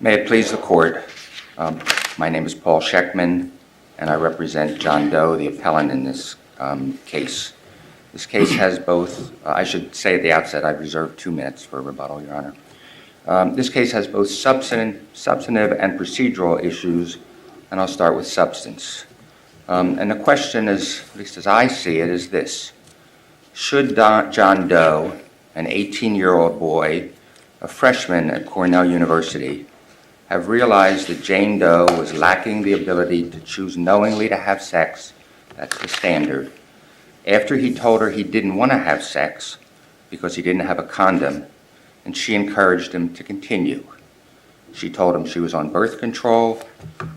May it please the court, my name is Paul Scheckman, and I represent John Doe, the appellant in this case. This case has both, I should say at the outset, I've reserved 2 minutes for rebuttal, Your Honor. This case has both substantive and procedural issues, and I'll start with substance. And the question is, at least as I see it, is this. Should John Doe, an 18-year-old boy, a freshman at Cornell University, have realized that Jane Doe was lacking the ability to choose knowingly to have sex, that's the standard, after he told her he didn't want to have sex because he didn't have a condom, and she encouraged him to continue. She told him she was on birth control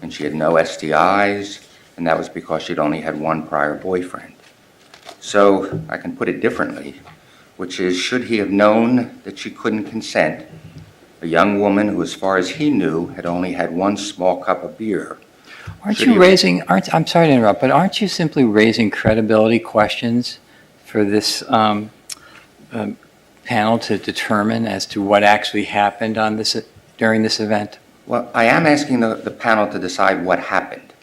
and she had no STIs, and that was because she'd only had one prior boyfriend. So I can put it differently, which is, should he have known that she couldn't consent, a young woman who, as far as he knew, had only had one small cup of beer? I'm sorry to interrupt, but aren't you simply raising credibility questions for this panel to determine as to what actually happened on this during this event? Well, I am asking the panel to decide what happened,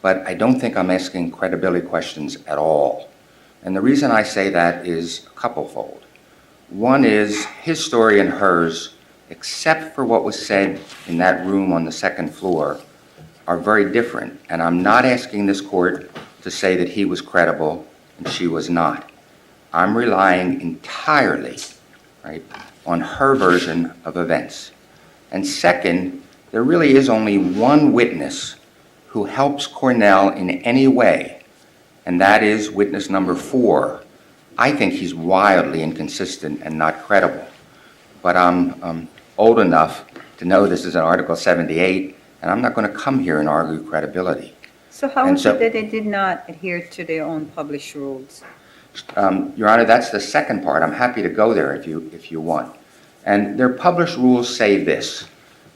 but I don't think I'm asking credibility questions at all. And the reason I say that is a couple-fold. One is his story and hers, except for what was said in that room on the second floor, are very different. And I'm not asking this court to say that he was credible and she was not. I'm relying entirely, right, on her version of events. And second, there really is only one witness who helps Cornell in any way, and that is witness number 4. I think he's wildly inconsistent and not credible. But I'm old enough to know this is an Article 78, and I'm not going to come here and argue credibility. So how is it that they did not adhere to their own published rules? Your Honor, that's the second part. I'm happy to go there if you want. And their published rules say this,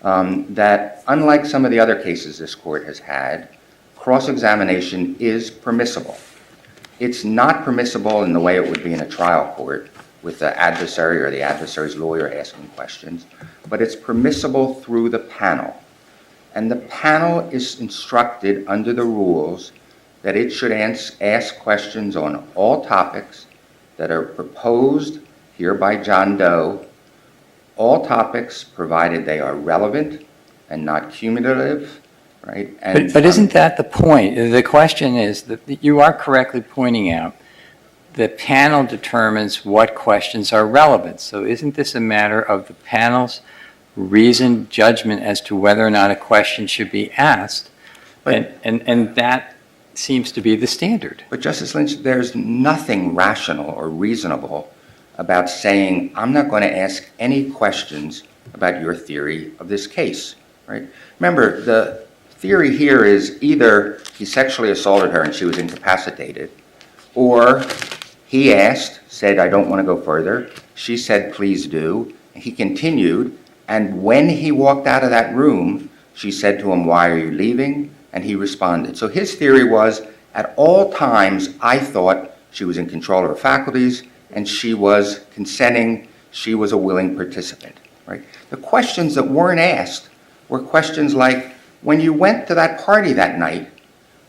that unlike some of the other cases this court has had, cross-examination is permissible. It's not permissible in the way it would be in a trial court with the adversary or the adversary's lawyer asking questions, but it's permissible through the panel. And the panel is instructed under the rules that it should ask questions on all topics that are proposed here by John Doe, all topics provided they are relevant and not cumulative, right? And, but isn't that the point? The question is that you are correctly pointing out the panel determines what questions are relevant. So isn't this a matter of the panel's reasoned judgment as to whether or not a question should be asked? And that seems to be the standard. But Justice Lynch, there's nothing rational or reasonable about saying, I'm not going to ask any questions about your theory of this case, right? Remember, the theory here is either he sexually assaulted her and she was incapacitated, or he asked, said, I don't want to go further. She said, please do. He continued, and when he walked out of that room, she said to him, why are you leaving? And he responded. So his theory was, at all times, I thought she was in control of her faculties and she was consenting, she was a willing participant, right? The questions that weren't asked were questions like, when you went to that party that night,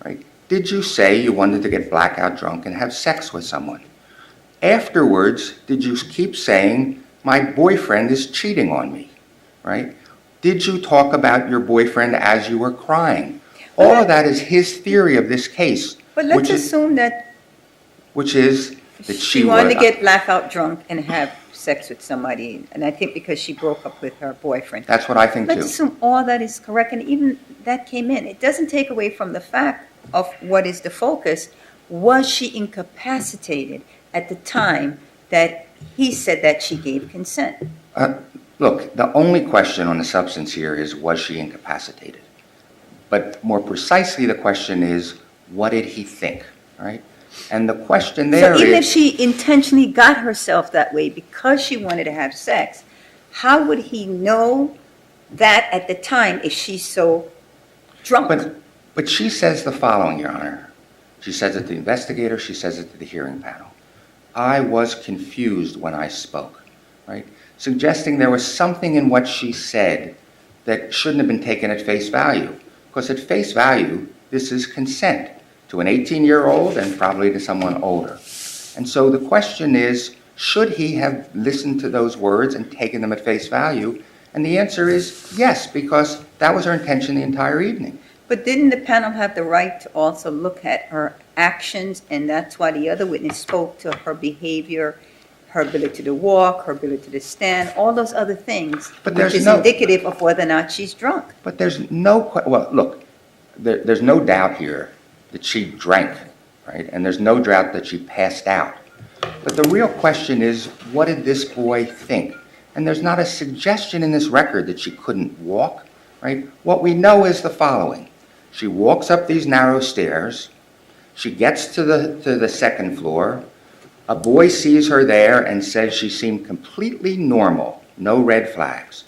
right, did you say you wanted to get blackout drunk and have sex with someone? Afterwards, did you keep saying, my boyfriend is cheating on me, right? Did you talk about your boyfriend as you were crying? All of that is his theory of this case. But let's assume that which is that she wanted to get blackout drunk and have sex with somebody, and I think because she broke up with her boyfriend. That's what I think too. Let's assume all that is correct, and even that came in. It doesn't take away from the fact of what is the focus. Was she incapacitated at the time that he said that she gave consent? Look, the only question on the substance here is, was she incapacitated? But more precisely, the question is, what did he think, right? And the question there is... So even if she intentionally got herself that way because she wanted to have sex, how would he know that at the time if she's so drunk? But she says the following, Your Honor. She says it to the investigator, she says it to the hearing panel. I was confused when I spoke, right? Suggesting there was something in what she said that shouldn't have been taken at face value. Because at face value, this is consent to an 18-year-old and probably to someone older. And so the question is, should he have listened to those words and taken them at face value? And the answer is yes, because that was her intention the entire evening. But didn't the panel have the right to also look at her actions, and that's why the other witness spoke to her behavior, her ability to walk, her ability to stand, all those other things, But which is indicative of whether or not she's drunk. But there's well, look, there's no doubt here that she drank, right? And there's no doubt that she passed out. But the real question is, what did this boy think? And there's not a suggestion in this record that she couldn't walk, right? What we know is the following. She walks up these narrow stairs. She gets to the second floor. A boy sees her there and says she seemed completely normal, no red flags.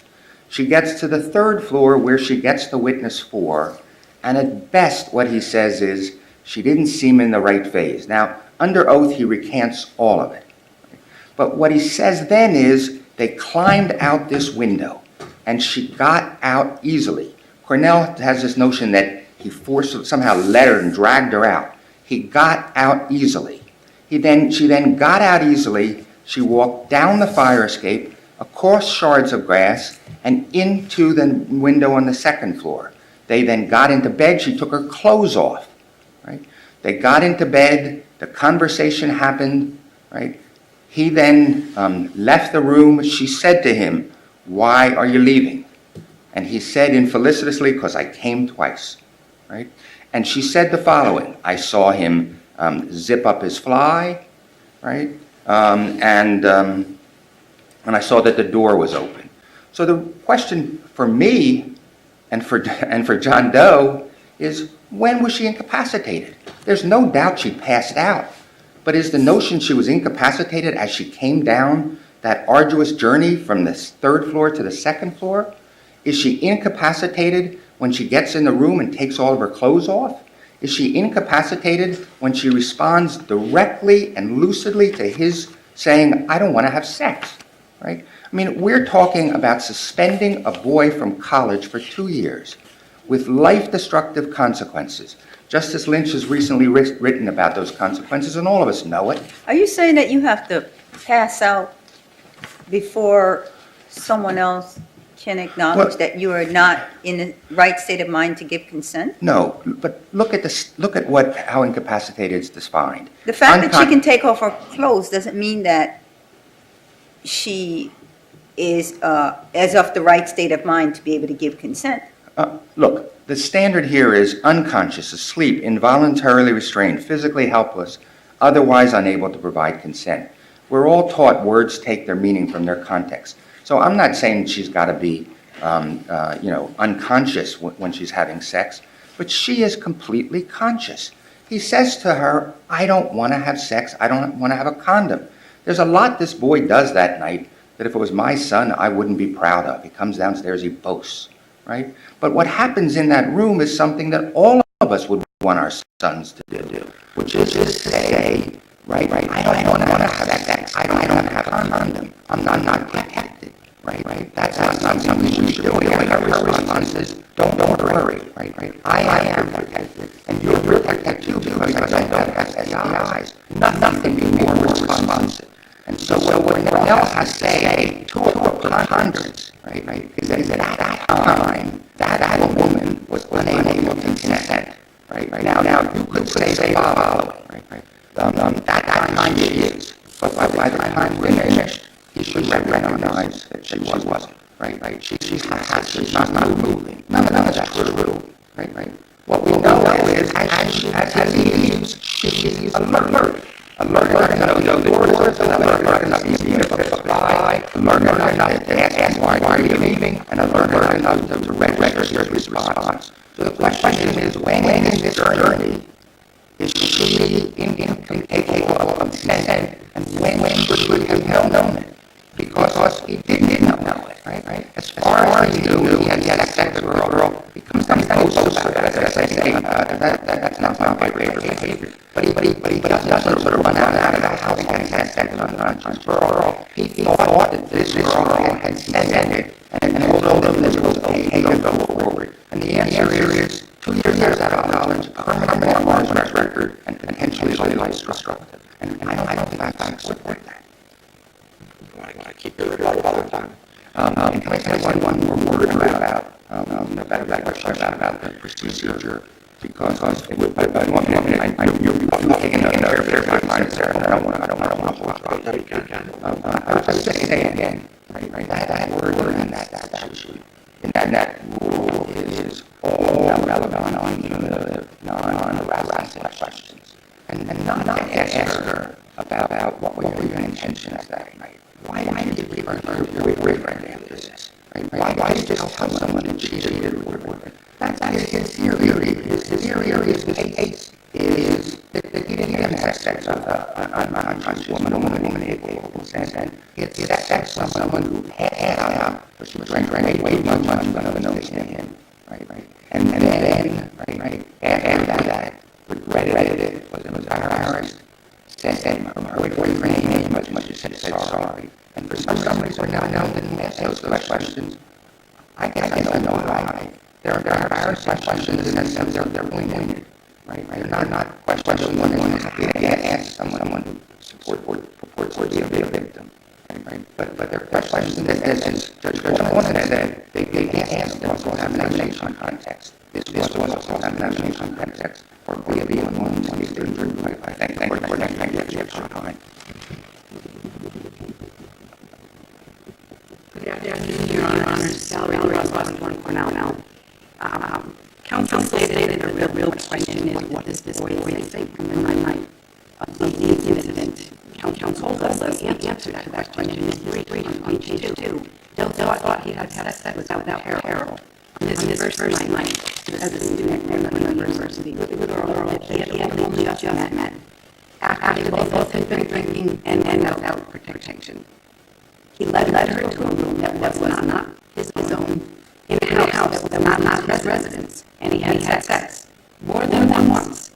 She gets to the third floor where she gets to witness 4, and at best what he says is she didn't seem in the right phase. Now, under oath, he recants all of it. But what he says then is they climbed out this window, and she got out easily. Cornell has this notion that he somehow led her and dragged her out. He got out easily. She then got out easily. She walked down the fire escape, across shards of glass, and into the window on the second floor. They then got into bed. She took her clothes off, right? They got into bed. The conversation happened, right? He then left the room. She said to him, "Why are you leaving?" And he said infelicitously, "Because I came twice." Right? And she said the following: I saw him zip up his fly, right? And I saw that the door was open. So the question for me and for John Doe is, when was she incapacitated? There's no doubt she passed out. But is the notion she was incapacitated as she came down that arduous journey from the third floor to the second floor? Is she incapacitated when she gets in the room and takes all of her clothes off? Is she incapacitated when she responds directly and lucidly to his saying, "I don't want to have sex"? Right? I mean, we're talking about suspending a boy from college for 2 years with life-destructive consequences. Justice Lynch has recently written about those consequences, and all of us know it. Are you saying that you have to pass out before someone else can acknowledge Well, that you are not in the right state of mind to give consent? No, but look at this. Look at how incapacitated is defined. The fact that she can take off her clothes doesn't mean that she is as of the right state of mind to be able to give consent. Look, the standard here is unconscious, asleep, involuntarily restrained, physically helpless, otherwise unable to provide consent. We're all taught words take their meaning from their context. So I'm not saying she's got to be, unconscious when she's having sex, but she is completely conscious. He says to her, "I don't want to have sex. I don't want to have a condom." There's a lot this boy does that night that if it was my son, I wouldn't be proud of. He comes downstairs, he boasts, right? But what happens in that room is something that all of us would want our sons to do, which is to say, right, I don't want to have sex. I don't have a condom. I'm not protected, right? That's not something we should be doing. Her response is, don't worry, right? I am protected, and you're protected too because I don't have STIs. Nothing can be more responsive. And so what Cornell has to say to a preponderance, right, is that at that time, that woman was unable to consent, right? Now you could say the following, right? That time she is, but by the time we're finished, he should recognize that she wasn't, right? She's not moving. None of that's true, right? What we know is as he leaves, she's alert enough to know the words, alert enough to see if it's a lie, alert enough to ask why are you leaving, and alert enough to register his response. So the question is, when in this journey is she incapable of consent, and when should he have known it? Because he didn't know it, right? As far as he knew, he had sex with a girl. He comes down close about it, as I say, that's not my favorite behavior. But he doesn't sort of run out of the house and have sex with an unconscious girl. He thought that this girl had consented, and although this was okay to go forward? And the answer is 2 years out of college, permanent large record, and potentially life destructive. And I don't think I support that. I keep it right all the time. And can I say one more word about that question about the procedure? Because by 1 minute, I know you're taking a fair time there, and I don't want to hold up. I was just saying again, right, that word and that issue, and that rule is all relevant on the non-harassing questions, and not ask her about what were your intentions that night. Why did you leave your boyfriend after this? Right? Why did you just tell someone that she cheated with your boyfriend? That's his theory. His theory is the case is that he didn't have sex with an unconscious woman, a woman able to consent, and it's sex with someone who had out, but she drank way too much unbeknownst to him, right? And then, right, after that, regretted it, was embarrassed, said her boyfriend made much as said sorry, and for some reason now didn't ask those questions. I guess I don't know why. There are embarrassing questions in the sense of they're pointed, right? They're not questions when one has to ask someone who purports to be a victim, right? But they're questions that, as Judge Cornell said, they get asked in cross-examination context. This was also cross-examination context for B1 case danger. I thank you for your time. Your Honor, Salary Ross Cornell. Counsel stated the real question is what does this boy think from the night of the incident? Counsel told us the answer to that question is three on page 2. Del thought he had sex without Carol. On this first night, as a student at the university with a girl that he had only just met. After they both had been drinking and without protection. He led her to a room that was not his own, in a house that was not his residence, and he had sex more than once.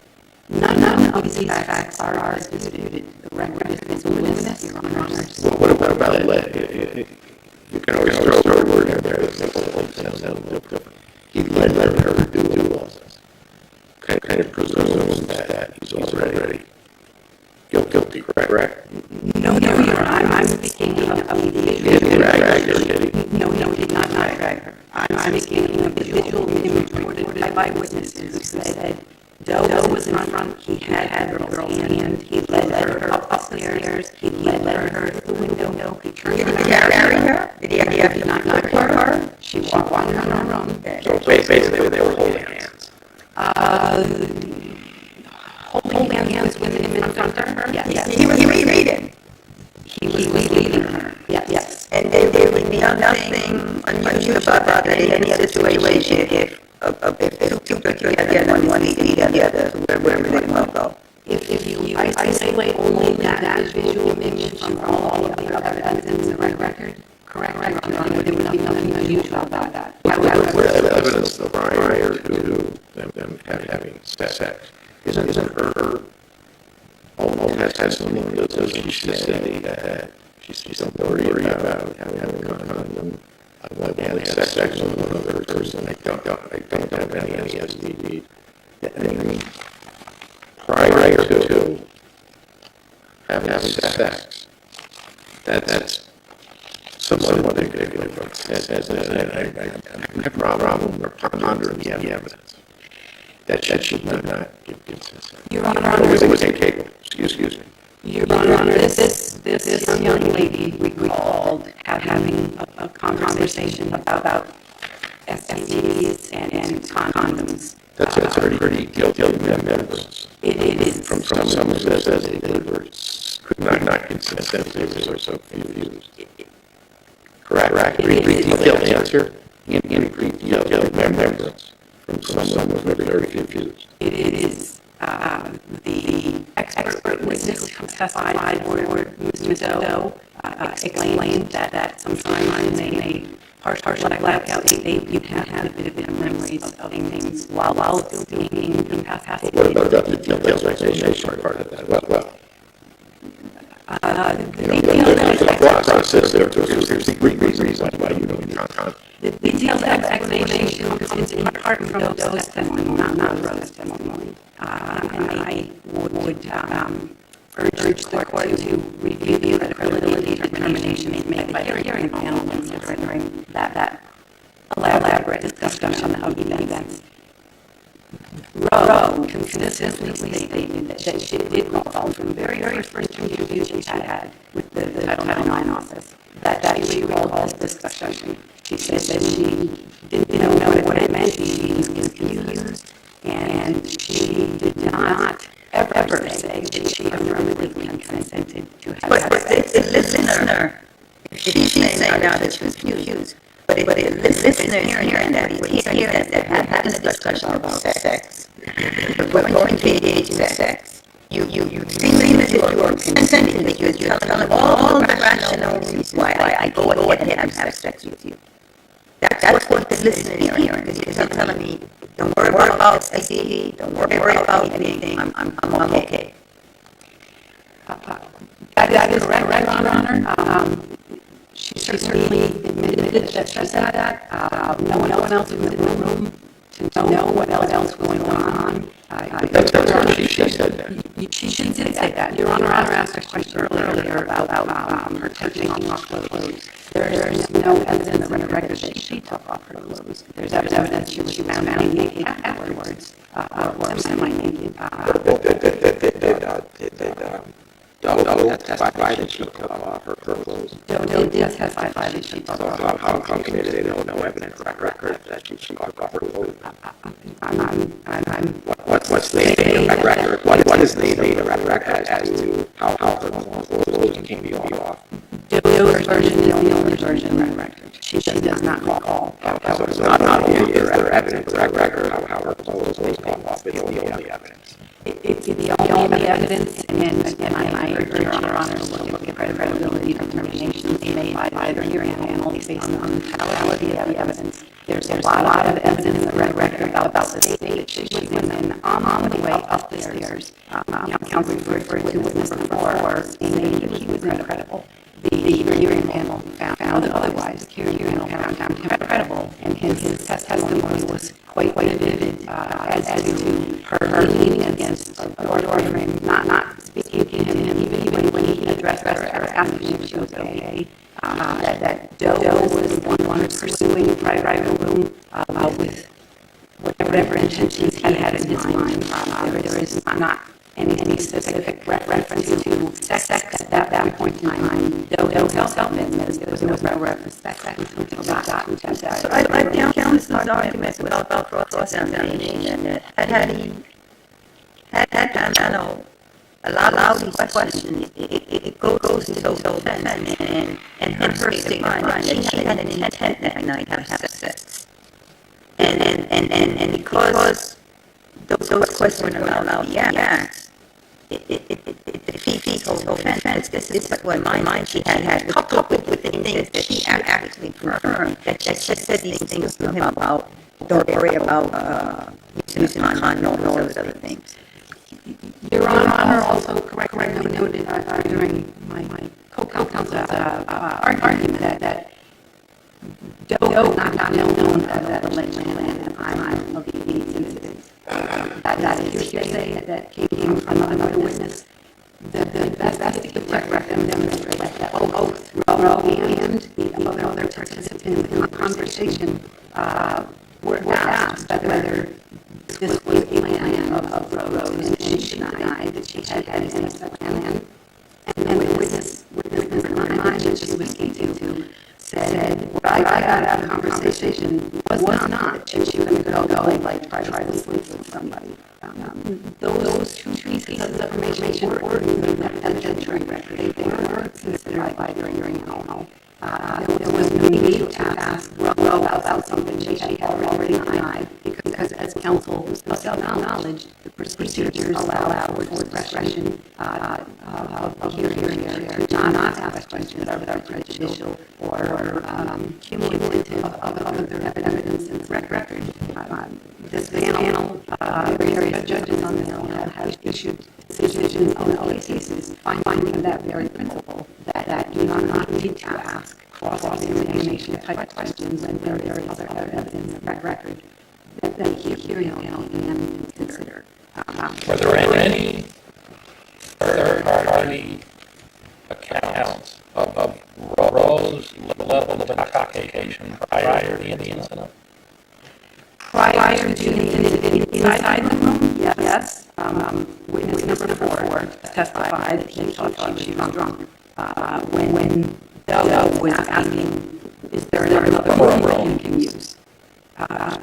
None of these facts are disputed. The record is voluminous, Your Honor. What about led? You can always throw a word in there that makes the whole thing sound a little different. He led her to do all this. Kind of presumes that he's already guilty, correct? No, Your Honor. I'm speaking of the No, did not drag her. I'm speaking of the visual image reported by witnesses who said Doe was in front, he had the girl's hand, he led her up the stairs, he led her to the window, he turned her around. Did he not put her? She walked on her own. So basically they were holding hands. Holding hands with him in front of her? Yes. He was leading. He was leading her. Yes. And there would be nothing unusual about that in any other situation if two put together and one lead together wherever they want to go. If you isolate only that visual image from all of the other evidence in the record, correct, Your Honor, there would be nothing unusual about that. However, evidence prior to them having sex isn't her own testimony. Doesn't she say that she's not worried about having a condom? I've only had sex with another person. I don't have any STD. I mean, prior to having sex, that's somewhat indicative of a problem or pondering the evidence. That should not give consent. Your Honor, It was incapable. Excuse me. Your Honor, this young lady recalled having a conversation about STDs and condoms. That's a pretty guilty remembrance. It is. From someone who says they could not consent because they were so confused. Correct. Detailed answer in detailed remembrance from someone who was very confused. It is. The expert witness testified where Mr. Doe explained that sometimes in a partial blackout state, you can have vivid memories of things while still being incapacitated. What about the detailed explanation part of that? Well, The thought process there, there's the great reasons why you don't count. The detailed explanation comes in part from Doe's testimony, not Rose's testimony. And I would urge the court to review the credibility determinations made by the hearing panel during that elaborate discussion of the events. Roe consistently stated that she did recall from the very first interview she had with the Title IX office that she recalled this discussion. She said that she didn't know what it meant, she was confused, and she did not ever say that she affirmatively consented to have sex. But the listener, if she's saying now that she was confused, but if the listener is hearing that, he's hearing that they're having a discussion about sex, but going to engage in sex, you seem as if you are consenting, because you're telling all the rational reasons why I go ahead and have sex with you. That's what the listener is hearing, because you're telling me, don't worry about STD, don't worry about anything, I'm okay. That is correct, Your Honor. She certainly admitted that she said that. No one else was in the room to know what else was going on. That's what she said that. She did say that. Your Honor asked a question earlier about her taking off clothes. There is no evidence in the record that she took off her clothes. There's evidence she was found naked afterwards, or semi-naked. Doe testified that she took off her clothes. Doe did testify that she took off her clothes. How can they say no evidence on record that she took off her clothes? What's the name of the record? What is the name of the record as to how her clothes came to be off? Doe's version is the only version of the record. She does not recall. So not only is there evidence on record how her clothes came off, it's the only evidence. It's the only evidence, and I urge Your Honor to look at credibility determinations made by the hearing panel based on the totality of the evidence. There's a lot of evidence in the record about the state that she was in, and on the way up the stairs, counsel referred to witness number 4, saying that he was incredible. The hearing panel found otherwise. The hearing panel found him credible, and his testimony was quite vivid as to her leaning against the door frame, not speaking to him, even when he addressed her asking if she was okay. That Doe was the one pursuing a private room with whatever intentions he had in his mind. There is not any specific reference to sex at that point in time. Doe herself admits there was no reference to sex until he got to sex. So I think counsel's argument about cross-examination, had panel allow these questions, it goes to self-defense, and her statement that she had an intent that night to have sex. And because those questions were allowed to be asked, it defeats her defense. This is what my mind she had coupled with the things that she actually confirmed, that she said these things to him about, don't worry about using a condom and all those other things. Your Honor also correctly noted during my co-counsel's argument that Doe not known that alleged plan at the time of the incident. That is hearsay that came from another witness. The investigative record demonstrates that both Roe and the other participants in the conversation were asked whether this was a plan of Roe's, and she denied that she had any such plan. And then the witness number 9 that she was speaking to said what I got out of the conversation was not that she was going to go like try to sleep with somebody. Those two pieces of information were in the evidentiary record. They were considered by the hearing panel. There was no need to ask Roe about something she had already denied, because as counsel acknowledged, the procedures allow for discretion of hearing to not ask questions that are prejudicial or cumulative of other evidence in the record. This panel, various judges on the panel have issued decisions in other cases, finding that very principle that you do not need to ask cross-examination type questions when there is other evidence of record that the hearing panel can consider. Were there any third-party accounts of Rose's level of intoxication prior to the incident? Prior to the incident inside the room, yes. Witness number 4 testified that he thought she was drunk. When Doe was asking, is there another room you can use?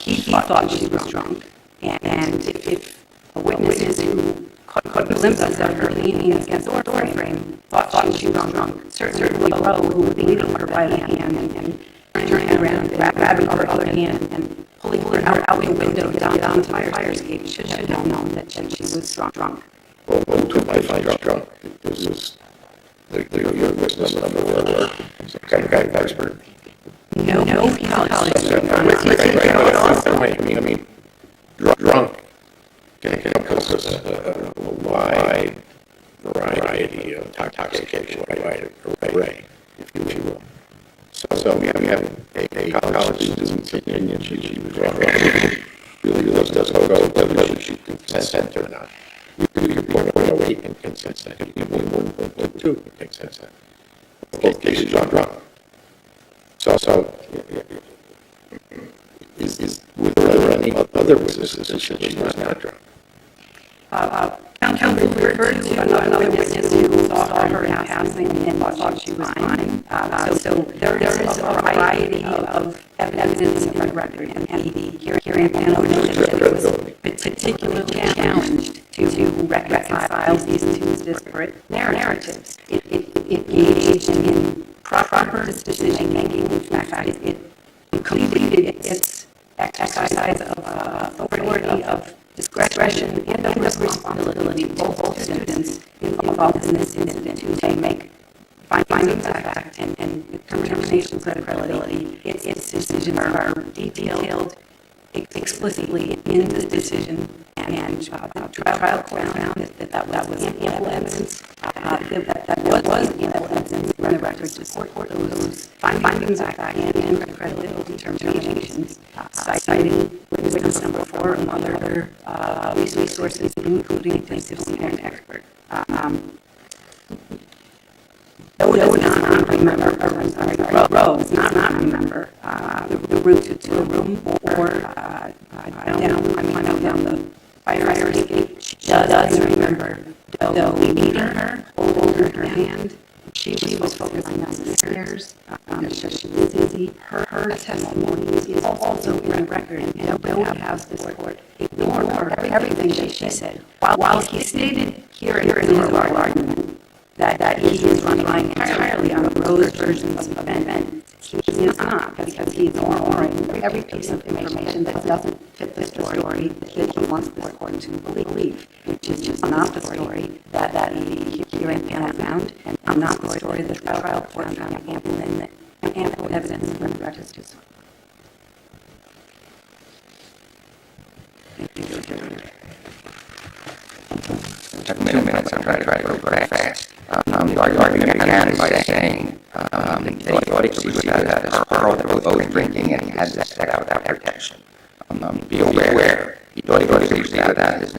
He thought she was drunk. And if a witness who caught glimpses of her leaning against the door frame thought she was drunk, certainly Roe, who was leading her by the hand and turning around, grabbing her other hand and pulling her out the window down the fire escape, should have known that she was drunk. Well, to my drunk, this is the witness number 1, kind of expert. No, I mean, drunk can encompass a wide variety of intoxication, wide array, if you will. So we have a college student's opinion, she was drunk. Really doesn't go whether she consent or not. You're 1.08 in consent, you're 1.2 in consent. Okay, she's drunk. So were there any other witnesses that she's not drunk? Counsel referred to another witness who saw her in passing and thought she was fine. So there is a variety of evidence in the record, and the hearing panel noted that it was particularly challenged to reconcile these two disparate narratives. It engaged in proper decision-making. In fact, it completed its exercise of authority, of discretion, and of responsibility, both students involved in this incident to make findings of fact and determinations of credibility. Its decisions are detailed explicitly in the decision, and the trial court found that was ample evidence, that was ample evidence in the record to support those findings of fact and credibility determinations, citing witness number 4 and other resources, including the disciplinary expert. Roe does not remember the route to the room or down the fire escape. She does remember Doe leading her, holding her hand. She was focusing on the stairs. She was dizzy. Her testimony is also in the record, and Doe has this court ignore everything that she said. While he stated here in his oral argument that he is relying entirely on Roe's version of events, he is not, because he is ignoring every piece of information that doesn't fit the story that he wants the court to believe, which is just not the story that the hearing panel found, and not the story that the trial court found ample evidence in the record to support. Thank you. Took me 2 minutes, I'm trying to go very fast. The argument began by saying they thought she was out of Pearl, they were both drinking, and he had to set out that protection. Be aware, he thought he was out of his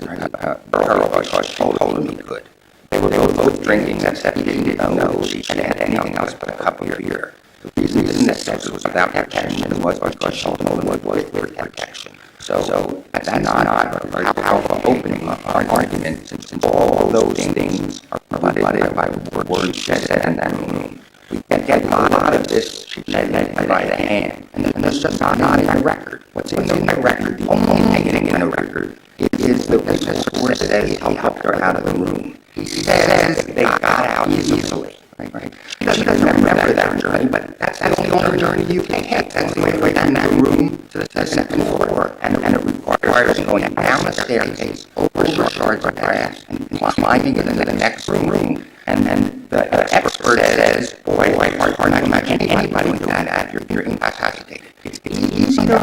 Pearl because she told him he could. They were both drinking, except he didn't know she had had anything else but a cup of beer. The reason that sex was without protection was because she told him it was with protection. So that's not a very powerful opening of our argument, since all those things are provided by words she said in that room. We get a lot of this, she said, by the hand, and that's just not in the record. What's in the record, the only thing in the record, is the witness who says he helped her out of the room. He says they got out easily. Right? He doesn't remember that journey, but that's the only journey you can take. That's the way from that room to the second floor, and it requires going down the staircase, over shards of glass, and climbing into the next room, And the expert says, boy, hard to imagine anybody doing that if you're incapacitated. It's easy to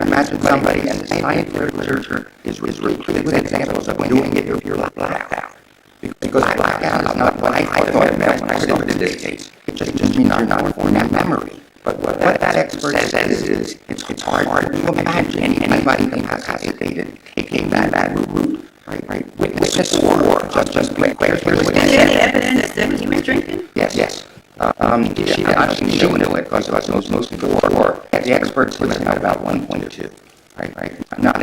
imagine somebody, and the scientific literature is replete with examples of doing it if you're blacked out. Because blackout is not what I thought it meant when I started this case. It just means you're not forming memory. But what that expert says is it's hard to imagine anybody incapacitated taking that route. Right. Witness or just quick. Is there any evidence that he was drinking? Yes. She knew it because most before the experts limit about 1.2. Right. Not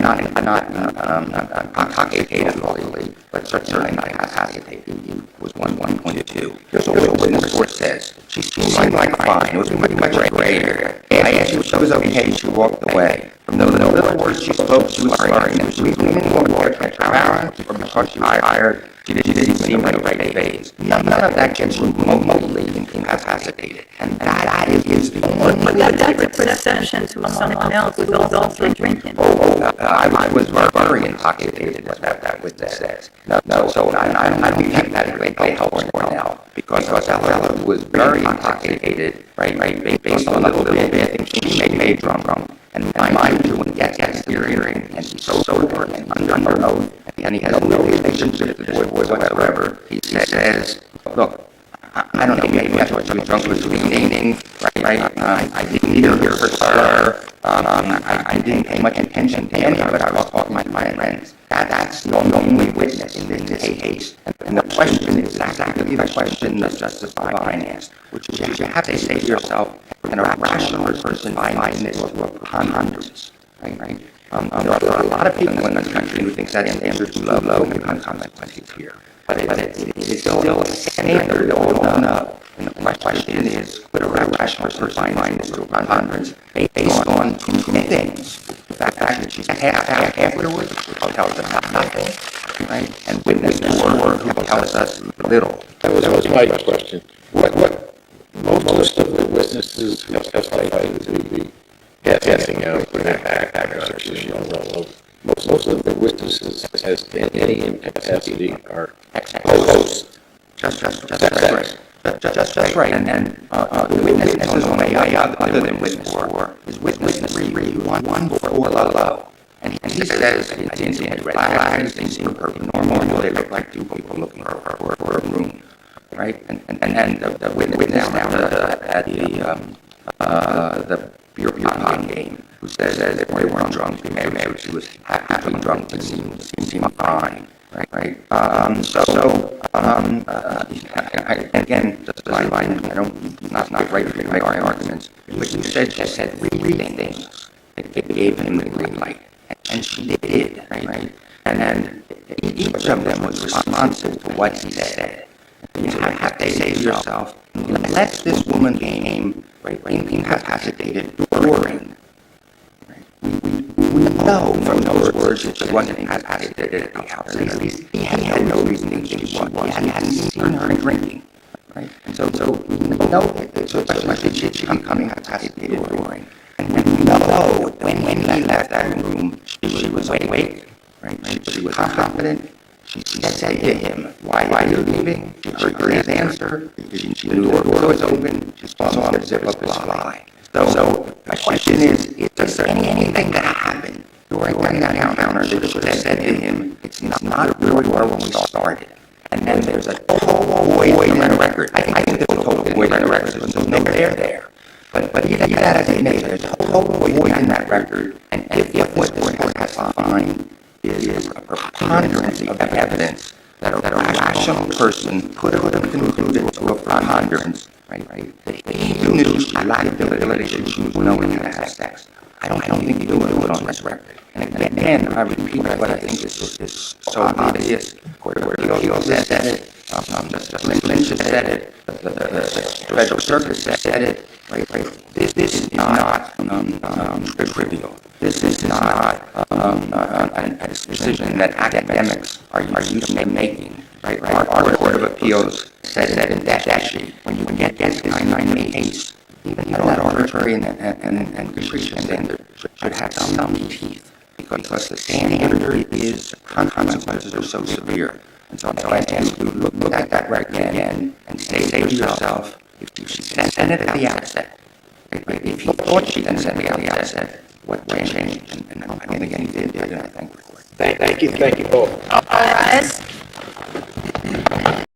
intoxicated fully, but certainly not incapacitated. He was 1.2. Here's what the witness report says. She seemed like fine. It was pretty much a gray area. I asked her if she was okay. She walked away. From the little words she spoke, she was sorry. She was leaning forward to catch her hour, or because she was tired. She didn't seem in the right phase. None of that gets remotely incapacitated. And that is the only That's a perception to someone else who's also drinking. I was very intoxicated, as that witness says. No, so I don't think that may help Cornell, because Ella was very intoxicated, right, based on a little bit of things she made drunk. And mind you, when he gets hearing, and he's so sober and under oath, and he has no relationship with the boy whatsoever, he says, look, I don't know, maybe I thought she was drunk with meaning, right? I didn't hear her slur. I didn't pay much attention to any of it. I was talking to my friends. That's the only witness in this case. And the question is exactly the question that Justice Fine asked, which is you have to say to yourself, can a rational person find this to a preponderance, right? There are a lot of people in this country who think that standard is too low and consequences here. But it's still a standard all know. And the question is, could a rational person find this to a preponderance based on two things? The fact that she's half afterwards, which tells us nothing, right? And witness or who tells us little. That was my question. What most of the witnesses who testified to the passing out for that background, you know, most of the witnesses has any incapacity are exposed. Just right. And the witness is only other than witness 4 is witness 3, 1 before low. And he says, I didn't see any red flags, they seem perfectly normal, they look like two people looking for a room. Right? And then the witness down at the beer pong game, who says that they weren't drunk, maybe she was happy drunk, but seemed fine. Right. Again, just I don't, not right to make our arguments, but you said she said 3 things that gave him the green light, and she did, right? And then each of them was responsive to what he said. You have to say to yourself, unless this woman became incapacitated during. We know from those words that she wasn't incapacitated at the outset. At least he had no reason to think she was. He hadn't seen her drinking. Right? And so we know that so especially she become incapacitated during. And we know that when he left that room, she was awake. Right? She was confident. She said to him, why are you leaving? She heard his answer. She knew the door was open. She saw him zip up his fly. So my question is there anything that happened during that encounter that should have said to him, it's not where we were when we started? And then there's a total void in the record. I think there's a total void in the record. There's no there. But even that as it may, there's a total void in that record. And if what the court has to find is a preponderance of evidence that a rational person could have concluded to a preponderance, right? That he knew she lacked the ability to choose knowing how to have sex. I don't think you do it on this record. And again, I repeat what I think is so obvious. Court of Appeals said it. Justice Lynch has said it. The Federal Circuit said it. Right? This is not trivial. This is not a decision that academics are used to making. Right? Our Court of Appeals said that in Dep't, when you get this 998 case, even that arbitrary and capricious standard should have some teeth, because the standard is consequences are so severe. And so I ask you to look at that record again and say to yourself, if she sent it at the outset, if you thought she didn't send it at the outset, what changed? And I don't think anything did, and I think. Thank you, Paul. All rise.